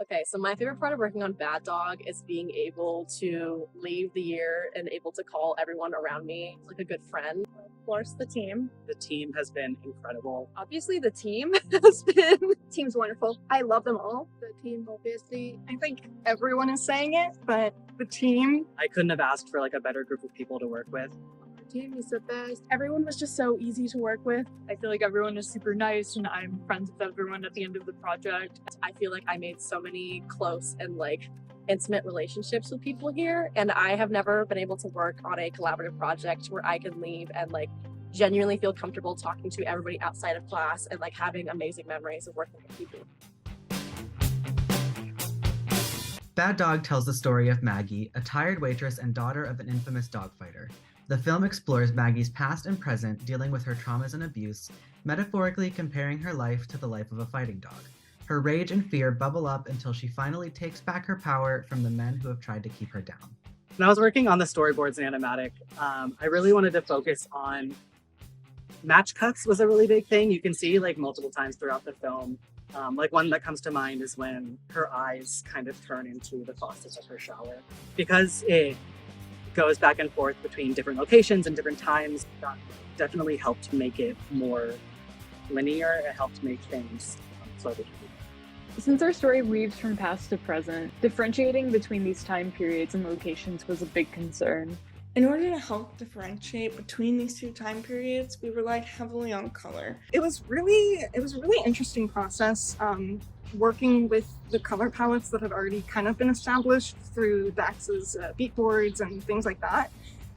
Okay, so my favorite part of working on Bad Dog is being able to leave the year and able to call everyone around me like a good friend. Of course, the team. The team has been incredible. Obviously, the team has been. Team's wonderful. I love them all. The team, obviously. I think everyone is saying it, but the team. I couldn't have asked for like a better group of people to work with. Team is the best. Everyone was just so easy to work with. I feel like everyone is super nice and I'm friends with everyone at the end of the project. I feel like I made so many close and intimate relationships with people here, and I have never been able to work on a collaborative project where I can leave and genuinely feel comfortable talking to everybody outside of class and having amazing memories of working with people. Bad Dog tells the story of Maggie, a tired waitress and daughter of an infamous dogfighter. The film explores Maggie's past and present, dealing with her traumas and abuse, metaphorically comparing her life to the life of a fighting dog. Her rage and fear bubble up until she finally takes back her power from the men who have tried to keep her down. When I was working on the storyboards and animatic, I really wanted to focus on match cuts was a really big thing. You can see multiple times throughout the film. One that comes to mind is when her eyes kind of turn into the faucets of her shower. Because it goes back and forth between different locations and different times, that definitely helped make it more linear. It helped make things slightly. Since our story weaves from past to present, differentiating between these time periods and locations was a big concern. In order to help differentiate between these two time periods, we relied heavily on color. It was a really interesting process working with the color palettes that had already kind of been established through Dax's beat boards and things like that,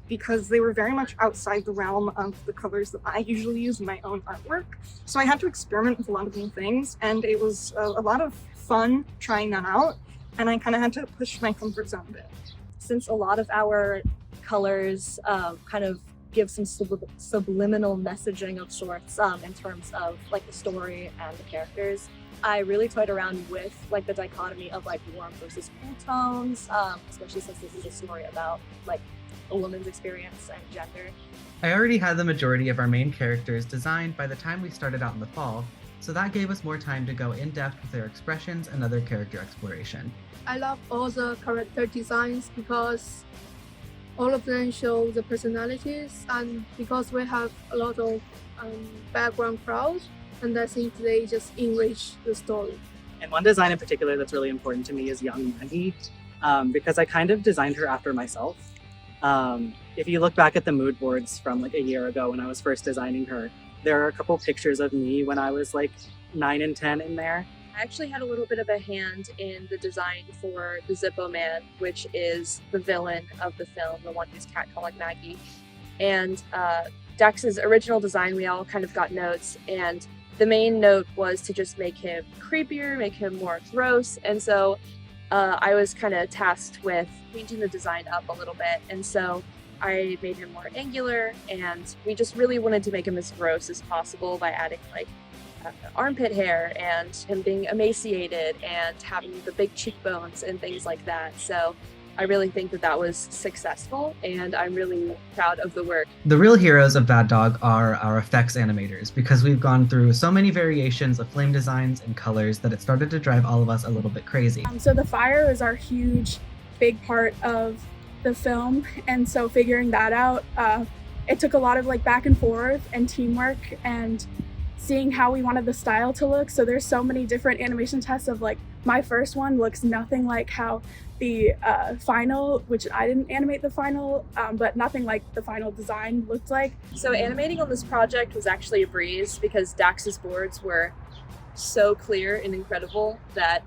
because they were very much outside the realm of the colors that I usually use in my own artwork. So I had to experiment with a lot of new things, and it was a lot of fun trying that out, and I kind of had to push my comfort zone a bit. Since a lot of our colors kind of give some subliminal messaging of sorts in terms of the story and the characters, I really toyed around with the dichotomy of warm versus cool tones, especially since this is a story about a woman's experience and gender. I already had the majority of our main characters designed by the time we started out in the fall, so that gave us more time to go in depth with their expressions and other character exploration. I love all the character designs because all of them show the personalities, and because we have a lot of background crowds, and I think they just enrich the story. And one design in particular that's really important to me is young Maggie, because I kind of designed her after myself. If you look back at the mood boards from a year ago when I was first designing her, there are a couple pictures of me when I was 9 and 10 in there. I actually had a little bit of a hand in the design for the Zippo Man, which is the villain of the film, the one who's catcalling Maggie. And Dax's original design, we all kind of got notes, and the main note was to just make him creepier, make him more gross. And so I was kind of tasked with changing the design up a little bit. And so I made him more angular, and we just really wanted to make him as gross as possible by adding armpit hair and him being emaciated and having the big cheekbones and things like that. So I really think that was successful, and I'm really proud of the work. The real heroes of Bad Dog are our effects animators, because we've gone through so many variations of flame designs and colors that it started to drive all of us a little bit crazy. So the fire is our huge, big part of the film, and so figuring that out, it took a lot of back and forth and teamwork and seeing how we wanted the style to look. So there's so many different animation tests of my first one looks nothing like how the final, which I didn't animate the final, but nothing like the final design looked like. So animating on this project was actually a breeze because Dax's boards were so clear and incredible that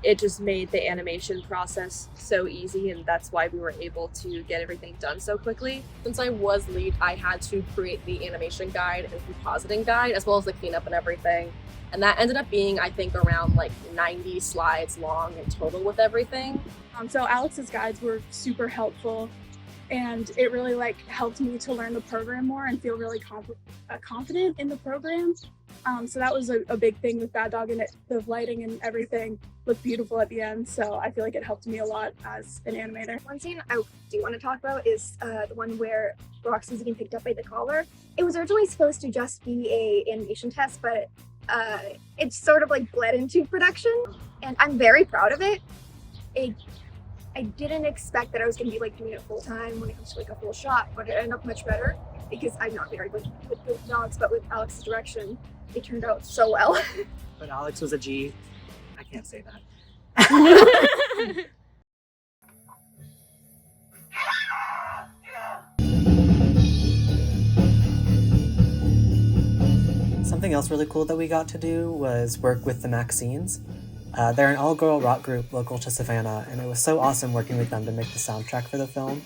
it just made the animation process so easy, and that's why we were able to get everything done so quickly. Since I was lead, I had to create the animation guide and compositing guide, as well as the cleanup and everything. And that ended up being, I think, around 90 slides long in total with everything. So Alex's guides were super helpful, and it really helped me to learn the program more and feel really confident in the program. So that was a big thing with Bad Dog, and the lighting and everything looked beautiful at the end. So I feel like it helped me a lot as an animator. One scene I do want to talk about is the one where Roxy's getting picked up by the collar. It was originally supposed to just be a animation test, but it sort of bled into production. and I'm very proud of it. I didn't expect that I was going to be like doing it full time when it comes to like a full shot, but it ended up much better because I'm not very good with dogs, but with Alex's direction, it turned out so well. But Alex was a G. I can't say that. Something else really cool that we got to do was work with the Maxines. They're an all-girl rock group local to Savannah, and it was so awesome working with them to make the soundtrack for the film.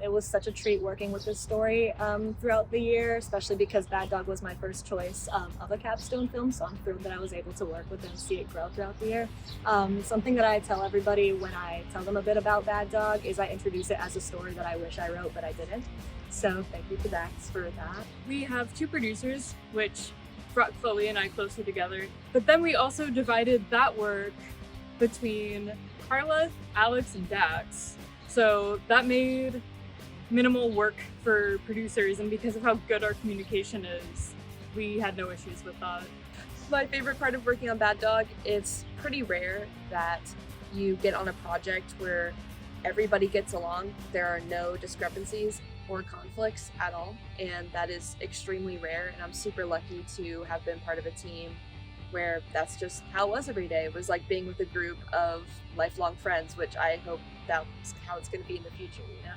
It was such a treat working with this story throughout the year, especially because Bad Dog was my first choice of a capstone film, so I'm thrilled that I was able to work with and see it grow throughout the year. Something that I tell everybody when I tell them a bit about Bad Dog is I introduce it as a story that I wish I wrote, but I didn't. So thank you to Dax for that. We have 2 producers, which brought Chloe and I closer together. But then we also divided that work between Carla, Alex, and Dax. So that made minimal work for producers, and because of how good our communication is, we had no issues with that. My favorite part of working on Bad Dog, it's pretty rare that you get on a project where everybody gets along. There are no discrepancies or conflicts at all, and that is extremely rare, and I'm super lucky to have been part of a team where that's just how it was every day. It was like being with a group of lifelong friends, which I hope that's how it's going to be in the future, you know?